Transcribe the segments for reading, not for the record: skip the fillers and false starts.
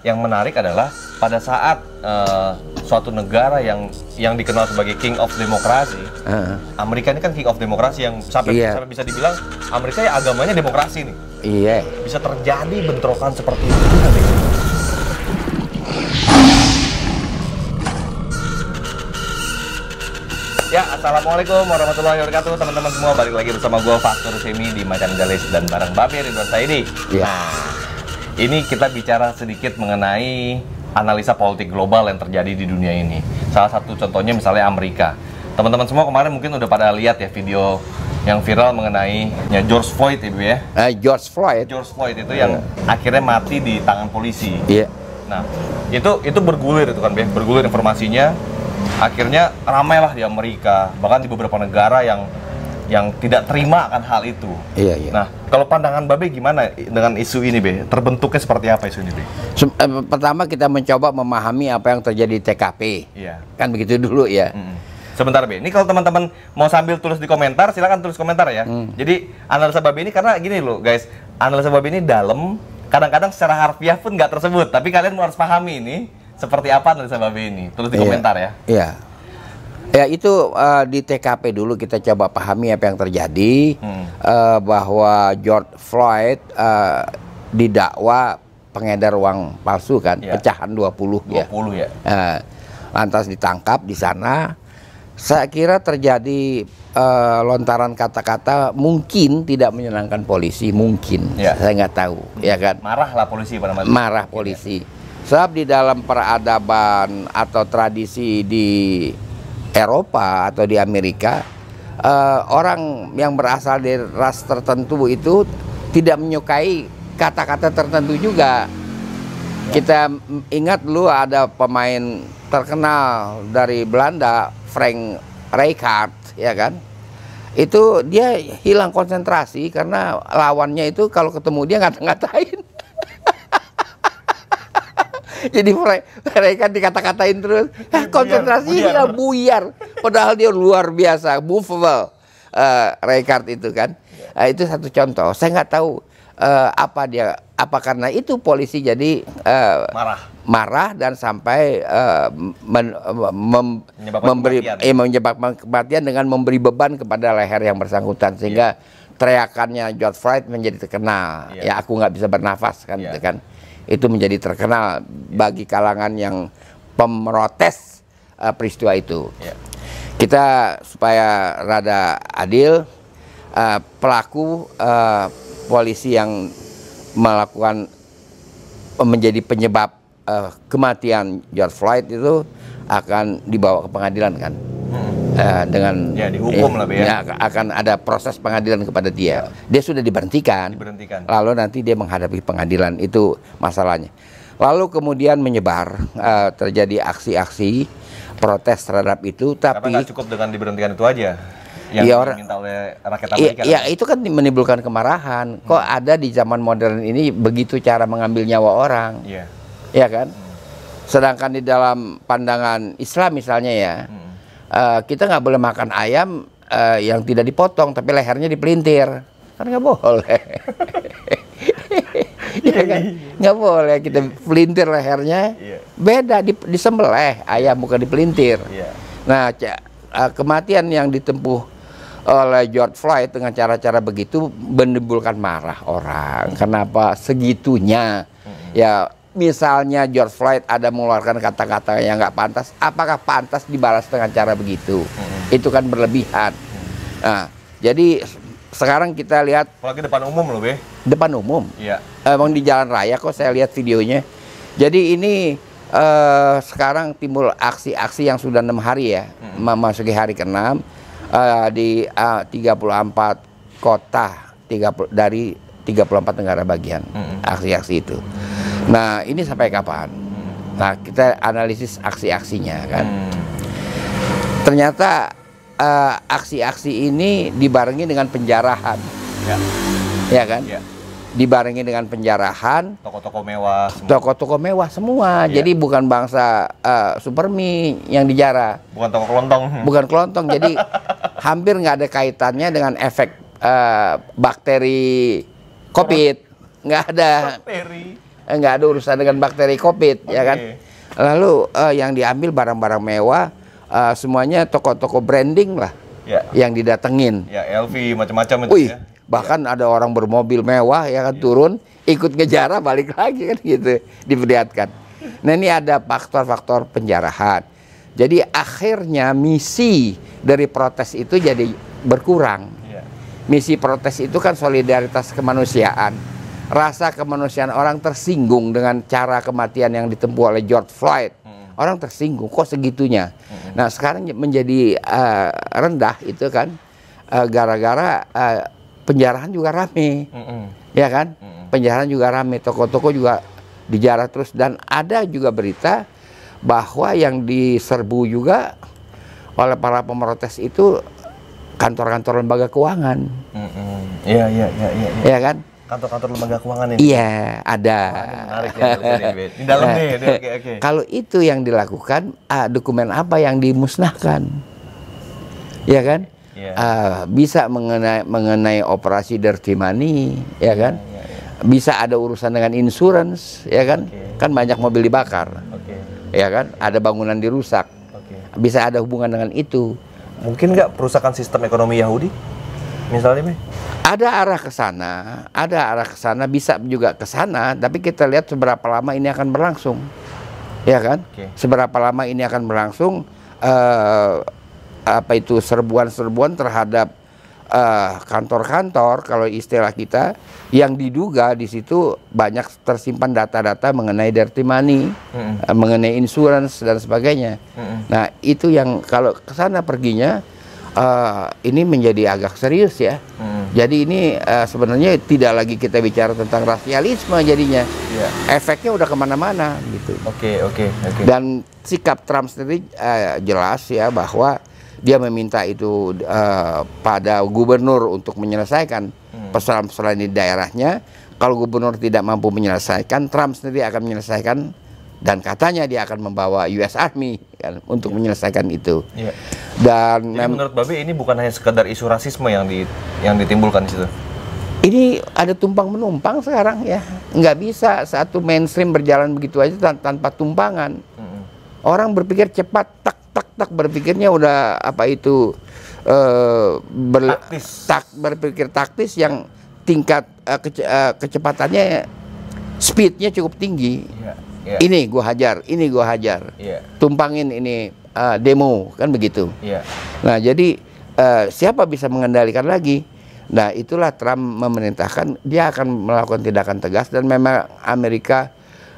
Yang menarik adalah pada saat suatu negara yang dikenal sebagai King of Demokrasi, Amerika ini kan King of Demokrasi yang sampai bisa dibilang Amerika ya agamanya demokrasi nih. Iya. Bisa terjadi bentrokan seperti itu. Ya, assalamualaikum warahmatullahi wabarakatuh teman-teman semua, balik lagi bersama gue Faktur Semi di Macan Galis dan bareng Babe Ridwan Saidi. Ya. Nah, ini kita bicara sedikit mengenai analisa politik global yang terjadi di dunia ini. Salah satu contohnya misalnya Amerika. Teman-teman semua kemarin mungkin udah pada lihat ya video yang viral mengenai George Floyd itu ya. George Floyd itu yang akhirnya mati di tangan polisi. Iya. Nah, itu bergulir itu kan, bergulir informasinya. Akhirnya ramailah di Amerika, bahkan di beberapa negara yang tidak terima akan hal itu. Iya, iya. Nah, kalau pandangan Babe gimana dengan isu ini, Be? Terbentuknya seperti apa isu ini, Be? Pertama kita mencoba memahami apa yang terjadi di TKP. Iya. Kan begitu dulu ya. Sebentar, Be. Ini kalau teman-teman mau sambil tulis di komentar, silakan tulis komentar ya. Jadi analisa Babe ini karena gini loh, guys. Analisa Babe ini dalam, kadang-kadang secara harfiah pun nggak tersebut. Tapi kalian harus pahami ini seperti apa analisa Babe ini. Tulis di komentar ya. Iya. Ya itu di TKP dulu kita coba pahami apa yang terjadi, bahwa George Floyd didakwa pengedar uang palsu kan, pecahan 20 ya. Lantas ditangkap di sana. Saya kira terjadi lontaran kata-kata mungkin tidak menyenangkan polisi, mungkin. Saya nggak tahu, ya kan. Marahlah polisi pada masa. Marah polisi. Sebab di dalam peradaban atau tradisi di Eropa atau di Amerika, orang yang berasal dari ras tertentu itu tidak menyukai kata-kata tertentu juga. Kita ingat dulu ada pemain terkenal dari Belanda, Frank Rijkaard, ya kan? Itu dia hilang konsentrasi karena lawannya itu kalau ketemu dia ngata-ngatain. Jadi mereka dikata-katain terus, konsentrasi ya buyar. Padahal dia luar biasa, movable, Rijkaard itu kan. Itu satu contoh. Saya nggak tahu apa karena itu polisi jadi marah dan sampai menyebabkan kematian dengan memberi beban kepada leher yang bersangkutan sehingga teriakannya George Floyd menjadi terkenal. Ya aku nggak bisa bernafas kan, gitu kan. Itu menjadi terkenal bagi kalangan yang pemrotes peristiwa itu. Kita supaya rada adil, pelaku polisi yang melakukan menjadi penyebab kematian George Floyd itu akan dibawa ke pengadilan kan. Dengan dihukum lah ya. Akan ada proses pengadilan kepada dia. Dia sudah diberhentikan. Lalu nanti dia menghadapi pengadilan, itu masalahnya. Lalu kemudian menyebar, terjadi aksi-aksi protes terhadap itu. Tapi nggak cukup dengan diberhentikan itu aja. Yang diminta oleh rakyat Amerika. Iya, itu kan menimbulkan kemarahan. Kok ada di zaman modern ini begitu cara mengambil nyawa orang? Iya kan? Sedangkan di dalam pandangan Islam misalnya ya. Kita nggak boleh makan ayam yang tidak dipotong tapi lehernya dipelintir, kan nggak boleh. Ya kan? Nggak boleh kita pelintir lehernya. Beda, disembelih ayam bukan dipelintir. Nah, kematian yang ditempuh oleh George Floyd dengan cara-cara begitu menimbulkan marah orang. Kenapa segitunya? Ya misalnya George Floyd ada mengeluarkan kata-kata yang nggak pantas, apakah pantas dibalas dengan cara begitu? Itu kan berlebihan. Nah, jadi sekarang kita lihat. Apalagi depan umum loh, Be. Depan umum. Iya. Emang di jalan raya kok saya lihat videonya. Jadi ini sekarang timbul aksi-aksi yang sudah 6 hari ya, memasuki hari ke-6 di 34 kota dari 34 negara bagian. Aksi-aksi itu. Nah, ini sampai kapan? Nah, kita analisis aksi-aksinya kan. Ternyata aksi-aksi ini dibarengi dengan penjarahan. Ya kan? Dibarengi dengan penjarahan. Toko-toko mewah. Toko-toko mewah semua. Jadi bukan bangsa Supermi yang dijarah. Bukan toko kelontong. Bukan kelontong. Jadi hampir nggak ada kaitannya dengan efek bakteri COVID. Nggak ada. Bakteri. nggak ada urusan dengan bakteri COVID, ya kan. Lalu yang diambil barang-barang mewah, semuanya toko-toko branding lah, yang didatengin. Ya, LV macam-macam itu. Wih, bahkan ada orang bermobil mewah ya kan turun, ikut ngejarah balik lagi kan gitu, diperlihatkan. Nah ini ada faktor-faktor penjarahan. Jadi akhirnya misi dari protes itu jadi berkurang. Misi protes itu kan solidaritas kemanusiaan. Rasa kemanusiaan orang tersinggung dengan cara kematian yang ditempuh oleh George Floyd. Orang tersinggung, kok segitunya. Nah sekarang menjadi rendah itu kan gara-gara penjarahan juga rame, ya kan? Penjarahan juga rame, toko-toko juga dijarah terus, dan ada juga berita bahwa yang diserbu juga oleh para pemrotes itu kantor-kantor lembaga keuangan. Iya. Ya kan? Kantor-kantor lembaga keuangan ini. Iya, ada. Menarik ya, di dalam nih. Oke. Kalau itu yang dilakukan, dokumen apa yang dimusnahkan? Ya kan? Bisa mengenai operasi dirty money, ya kan? Bisa ada urusan dengan insurance, ya kan? Kan banyak mobil dibakar, ya kan? Ada bangunan dirusak, bisa ada hubungan dengan itu. Mungkin nggak perusakan sistem ekonomi Yahudi, misalnya, Be? Ada arah ke sana, bisa juga ke sana, tapi kita lihat seberapa lama ini akan berlangsung, ya kan? Seberapa lama ini akan berlangsung, apa itu serbuan-serbuan terhadap kantor-kantor, kalau istilah kita, yang diduga di situ banyak tersimpan data-data mengenai dirty money, mengenai insurance dan sebagainya. Nah itu yang kalau ke sana perginya, ini menjadi agak serius ya. Jadi ini sebenarnya tidak lagi kita bicara tentang rasialisme jadinya. Efeknya udah kemana-mana gitu. Oke. Dan sikap Trump sendiri jelas ya bahwa dia meminta itu pada gubernur untuk menyelesaikan persoalan-persoalan di daerahnya. Kalau gubernur tidak mampu menyelesaikan, Trump sendiri akan menyelesaikan, dan katanya dia akan membawa US Army kan, untuk menyelesaikan itu. Dan menurut Babe ini bukan hanya sekedar isu rasisme yang ditimbulkan di situ. Ini ada tumpang menumpang sekarang ya, nggak bisa satu mainstream berjalan begitu aja tanpa tumpangan. Orang berpikir cepat, tak berpikirnya udah apa itu berpikir taktis yang tingkat kecepatannya, speednya cukup tinggi. Ini gua hajar, tumpangin ini demo kan begitu. Nah jadi siapa bisa mengendalikan lagi? Nah itulah Trump memerintahkan dia akan melakukan tindakan tegas, dan memang Amerika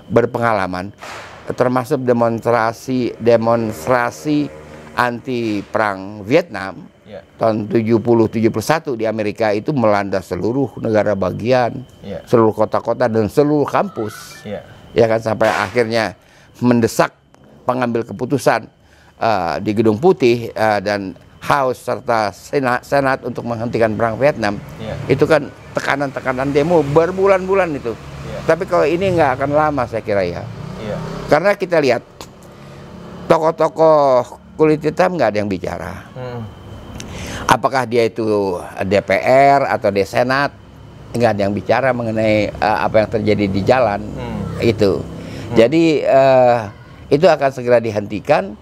berpengalaman, termasuk demonstrasi anti perang Vietnam tahun 70-71 di Amerika itu melanda seluruh negara bagian, seluruh kota-kota dan seluruh kampus. Ya kan, sampai akhirnya mendesak pengambil keputusan di Gedung Putih dan House serta Senat untuk menghentikan perang Vietnam. Itu kan tekanan-tekanan demo berbulan-bulan itu. Tapi kalau ini nggak akan lama saya kira ya. Karena kita lihat tokoh-tokoh kulit hitam nggak ada yang bicara. Apakah dia itu DPR atau di Senat, nggak ada yang bicara mengenai apa yang terjadi di jalan. Itu. Jadi itu akan segera dihentikan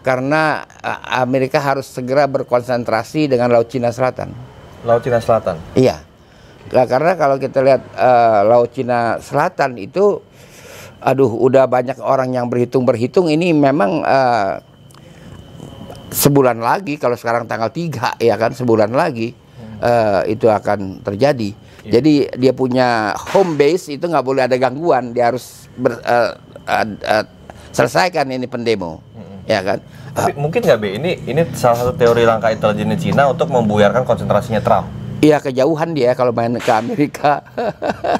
karena Amerika harus segera berkonsentrasi dengan Laut Cina Selatan. Laut Cina Selatan? Iya. Karena kalau kita lihat Laut Cina Selatan itu, aduh, udah banyak orang yang berhitung ini memang sebulan lagi, kalau sekarang tanggal 3 ya kan, sebulan lagi itu akan terjadi. Jadi dia punya home base itu nggak boleh ada gangguan, dia harus selesaikan ini pendemo, ya kan. Tapi mungkin nggak Be, ini salah satu teori langkah intelijen Cina untuk membuyarkan konsentrasinya Trump. Iya, kejauhan dia kalau main ke Amerika.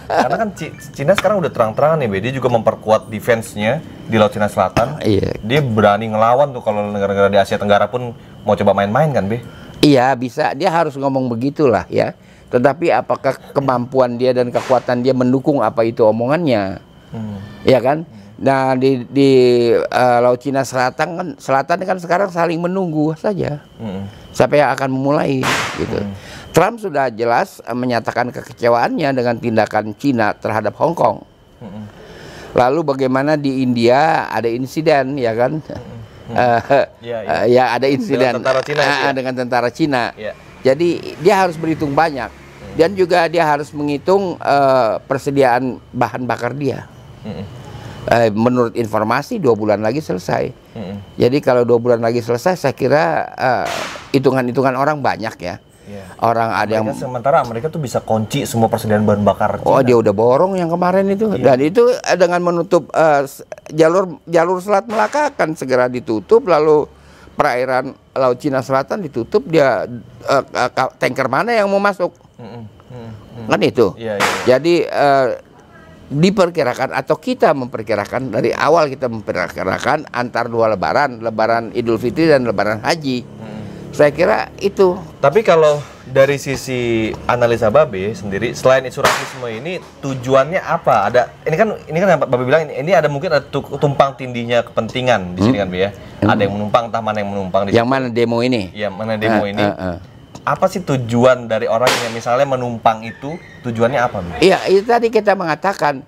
Karena kan Cina sekarang udah terang-terangan nih Be, dia juga memperkuat defense-nya di Laut Cina Selatan. Dia berani ngelawan tuh kalau negara-negara di Asia Tenggara pun mau coba main-main kan Be. Iya, bisa, dia harus ngomong begitulah ya. Tetapi apakah kemampuan dia dan kekuatan dia mendukung apa itu omongannya, ya kan? Nah di Laut Cina Selatan kan sekarang saling menunggu saja siapa yang akan memulai gitu. Trump sudah jelas menyatakan kekecewaannya dengan tindakan Cina terhadap Hong Kong. Lalu bagaimana di India ada insiden, ya kan? Ya ada insiden dengan tentara Cina. Jadi dia harus berhitung banyak, dan juga dia harus menghitung persediaan bahan bakar dia. Menurut informasi 2 bulan lagi selesai. Jadi kalau 2 bulan lagi selesai, saya kira hitungan-hitungan orang banyak ya. Orang ada yang sementara Amerika tuh bisa kunci semua persediaan bahan bakar Cina. Oh, dia udah borong yang kemarin itu. Dan itu dengan menutup jalur Selat Melaka akan segera ditutup, lalu perairan Laut Cina Selatan ditutup, dia tanker mana yang mau masuk? Kan itu. Jadi diperkirakan, atau kita memperkirakan dari awal, kita memperkirakan antar 2 lebaran Idul Fitri dan lebaran Haji. Saya kira itu. Tapi kalau dari sisi analisa Babe sendiri, selain isu rasisme ini, tujuannya apa? Ini kan yang Babe bilang, ini ada mungkin ada tumpang tindihnya kepentingan di sini kan, Be ya. Ada yang menumpang, entah mana yang menumpang di Yang mana demo ini? Iya, mana demo ini. Apa sih tujuan dari orang yang misalnya menumpang itu? Tujuannya apa, Be? Iya, itu tadi kita mengatakan,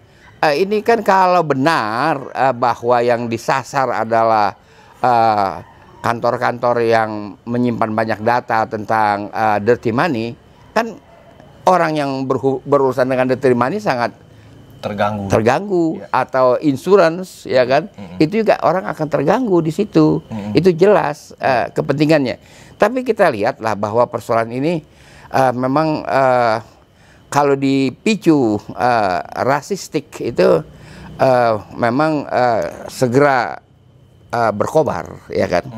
ini kan kalau benar bahwa yang disasar adalah kantor-kantor yang menyimpan banyak data tentang dirty money, kan orang yang berurusan dengan dirty money sangat terganggu. Atau insurance, ya kan, itu juga orang akan terganggu di situ. Itu jelas kepentingannya. Tapi kita lihatlah bahwa persoalan ini memang kalau dipicu rasistik itu memang segera berkobar, ya kan.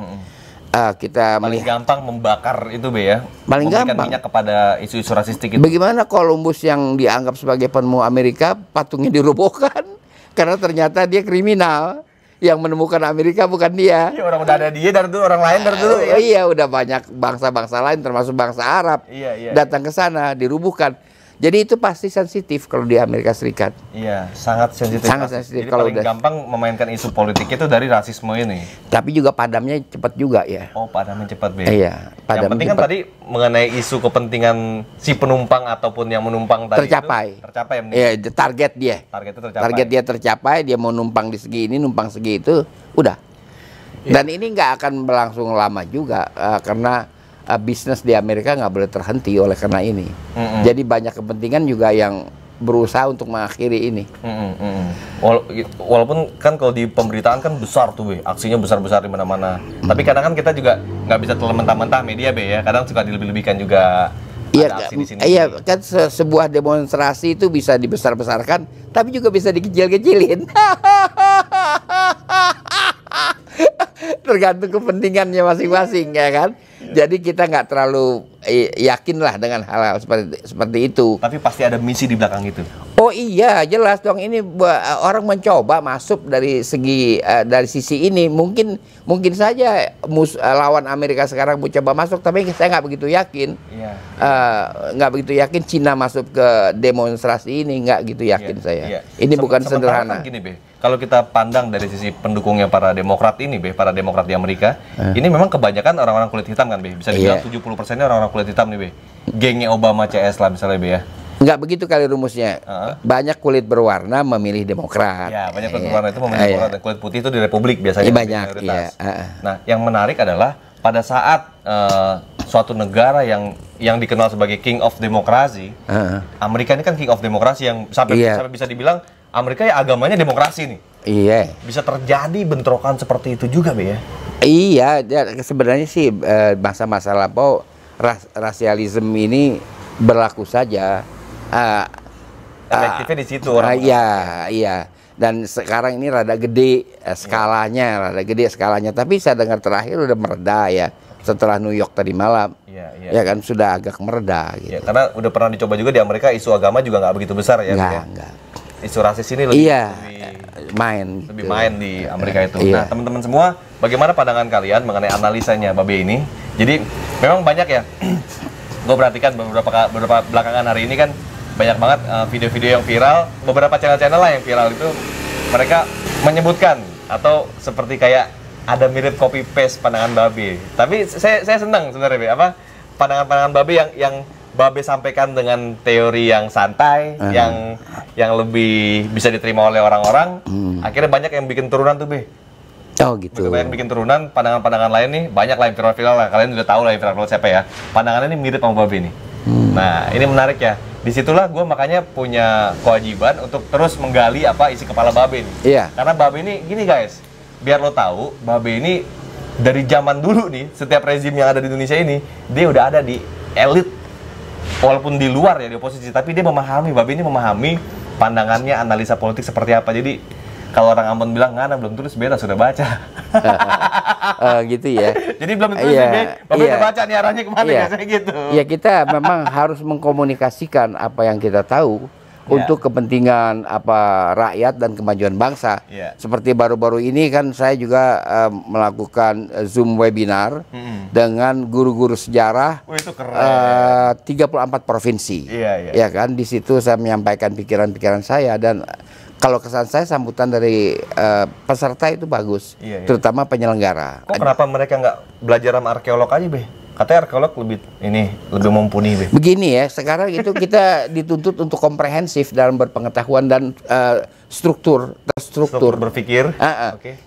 Kita paling gampang membakar itu, Be ya. Paling gampang minyak kepada isu-isu rasistik itu. Bagaimana Columbus yang dianggap sebagai penemu Amerika patungnya dirobohkan karena ternyata dia kriminal. Yang menemukan Amerika bukan dia. Iya, orang udah ada dia dari dulu, orang lain dari dulu. Iya, udah banyak bangsa-bangsa lain termasuk bangsa Arab datang ke sana, dirubuhkan. Jadi itu pasti sensitif kalau di Amerika Serikat. Iya, sangat sensitif. Sangat sensitif. Jadi kalau paling gampang memainkan isu politik itu dari rasisme ini. Tapi juga padamnya cepat juga ya. Oh, padamnya cepat, Be. Iya, padamnya. Yang penting kan tadi mengenai isu kepentingan si penumpang ataupun yang menumpang tadi tercapai. Tercapai. Iya, target dia. Target itu tercapai. Target dia tercapai, dia mau numpang di segi ini, numpang segi itu, udah. Dan ini nggak akan berlangsung lama juga karena bisnis di Amerika nggak boleh terhenti oleh karena ini. Jadi banyak kepentingan juga yang berusaha untuk mengakhiri ini. Walaupun kan kalau di pemberitaan kan besar tuh, Be, aksinya besar-besar di mana-mana. Tapi kadang kan kita juga nggak bisa telan mentah-mentah media, Be ya. Kadang suka dilebih-lebihkan juga. Iya, kan sebuah demonstrasi itu bisa dibesar-besarkan, tapi juga bisa dikecil-kecilin. Tergantung kepentingannya masing-masing, ya kan. Jadi kita nggak terlalu yakinlah dengan hal-hal seperti itu. Tapi pasti ada misi di belakang itu. Oh iya, jelas dong. Ini orang mencoba masuk dari sisi ini. Mungkin saja lawan Amerika sekarang mau coba masuk, tapi saya nggak begitu yakin. Nggak begitu yakin Cina masuk ke demonstrasi ini, nggak gitu yakin saya. Ini bukan sederhana. Kan gini, Be, kalau kita pandang dari sisi pendukungnya para Demokrat ini, Be, para Demokrat di Amerika, ini memang kebanyakan orang-orang kulit hitam kan, Be. Bisa dibilang 70%-nya orang-orang kulit hitam nih, Be. Gengnya Obama CS lah misalnya, Be ya. Nggak begitu kali rumusnya. Banyak kulit berwarna memilih Demokrat. Ya, banyak kulit berwarna itu memilih Demokrat, dan kulit putih itu di Republik biasanya. Banyak, Nah, yang menarik adalah pada saat suatu negara yang dikenal sebagai King of Demokrasi, Amerika ini kan King of Demokrasi yang sampai bisa dibilang Amerika ya agamanya demokrasi nih. Iya. Bisa terjadi bentrokan seperti itu juga, Be ya. Iya, sebenarnya sih masa-masa lampau rasialisme ini berlaku saja. Efektifnya di situ orang. Iya. Dan sekarang ini rada gede skalanya, Tapi saya dengar terakhir udah mereda ya. Setelah New York tadi malam, ya kan sudah agak mereda. Gitu. Ya, karena udah pernah dicoba juga di Amerika, isu agama juga nggak begitu besar ya. Enggak. Isu rasis ini lebih main di Amerika itu. Nah, teman-teman semua, bagaimana pandangan kalian mengenai analisanya Babe ini? Jadi memang banyak ya. Gue perhatikan beberapa belakangan hari ini kan banyak banget video-video yang viral. Beberapa channel-channel lah yang viral itu mereka menyebutkan atau seperti kayak ada mirip copy paste pandangan Babe. Tapi saya senang sebenarnya, Be, pandangan-pandangan Babe yang Babe sampaikan dengan teori yang santai, yang lebih bisa diterima oleh orang-orang, akhirnya banyak yang bikin turunan tuh, Be. Oh gitu. Banyak bikin turunan, pandangan-pandangan lain nih, banyak lah yang viral-viral lah. Kalian udah tahu lah yang viral siapa ya. Pandangannya ini mirip sama Babe nih. Nah, ini menarik ya. Disitulah gue makanya punya kewajiban untuk terus menggali apa isi kepala Babe nih. Iya. Karena Babe ini, gini guys, biar lo tahu, Babe ini dari zaman dulu nih, setiap rezim yang ada di Indonesia ini, dia udah ada di elit. Walaupun di luar ya, di oposisi, tapi dia memahami, Babe ini memahami pandangannya, analisa politik seperti apa. Jadi kalau orang Ambon bilang ngana belum tulis, beta sudah baca. Gitu ya. Jadi belum tulis, Babe udah baca nih arahnya kemana ya, kayak gitu. Ya kita memang harus mengkomunikasikan apa yang kita tahu untuk kepentingan rakyat dan kemajuan bangsa. Seperti baru-baru ini kan saya juga melakukan Zoom webinar dengan guru-guru sejarah. Itu keren. 34 provinsi. Ya kan, di situ saya menyampaikan pikiran-pikiran saya, dan kalau kesan saya sambutan dari peserta itu bagus, terutama penyelenggara. Kok kenapa mereka nggak belajar sama arkeolog aja, Be? Katanya arkeolog lebih mumpuni, Be. Begini ya, sekarang itu kita dituntut untuk komprehensif dalam berpengetahuan dan terstruktur berpikir.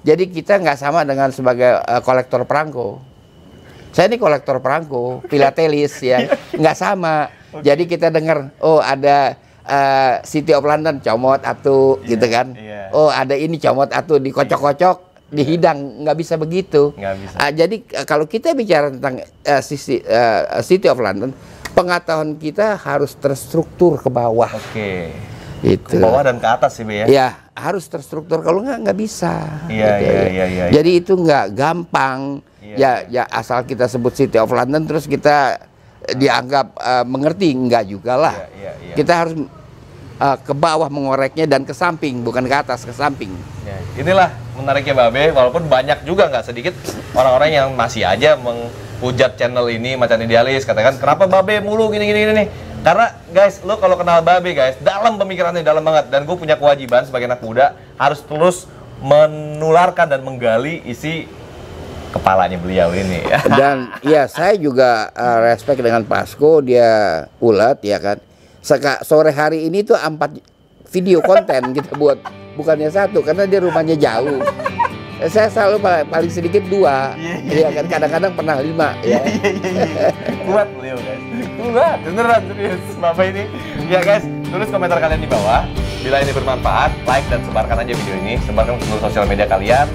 Jadi kita nggak sama dengan sebagai kolektor perangko. Saya ini kolektor perangko, filatelis ya, nggak sama. Jadi kita dengar, oh ada City of London comot atu, gitu kan. Oh ada ini comot atu, dikocok-kocok, dihidang, nggak bisa begitu. Jadi kalau kita bicara tentang City of London, pengetahuan kita harus terstruktur ke bawah. Gitu. Ke bawah dan ke atas sih, Be, ya. Ya harus terstruktur, kalau nggak bisa. Iya. Jadi itu nggak gampang. Ya asal kita sebut City of London terus kita dianggap mengerti, nggak juga lah. Kita harus ke bawah mengoreknya dan ke samping, bukan ke atas, ke samping. Inilah menariknya Babe, walaupun banyak juga nggak sedikit orang-orang yang masih aja menghujat channel ini Macan Idealis, katakan kenapa Babe mulu gini nih. Karena guys, lo kalau kenal Babe guys, dalam pemikirannya dalam banget, dan gue punya kewajiban sebagai anak muda harus terus menularkan dan menggali isi kepalanya beliau ini. Dan ya saya juga respect dengan Pasko, dia ulet ya kan. Sore hari ini tuh 4 video konten kita buat, bukannya 1, karena dia rumahnya jauh. Saya selalu paling sedikit 2, ya kan, kadang-kadang pernah 5 ya. Kuat beliau guys, kuat, beneran serius Bapak ini. Ya guys, tulis komentar kalian di bawah. Bila ini bermanfaat, like dan sebarkan aja video ini, sebarkan ke seluruh sosial media kalian.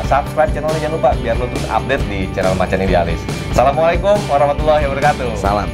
Subscribe channelnya jangan lupa, biar lo terus update di channel Macan Idealis. Assalamualaikum warahmatullahi wabarakatuh. Salam.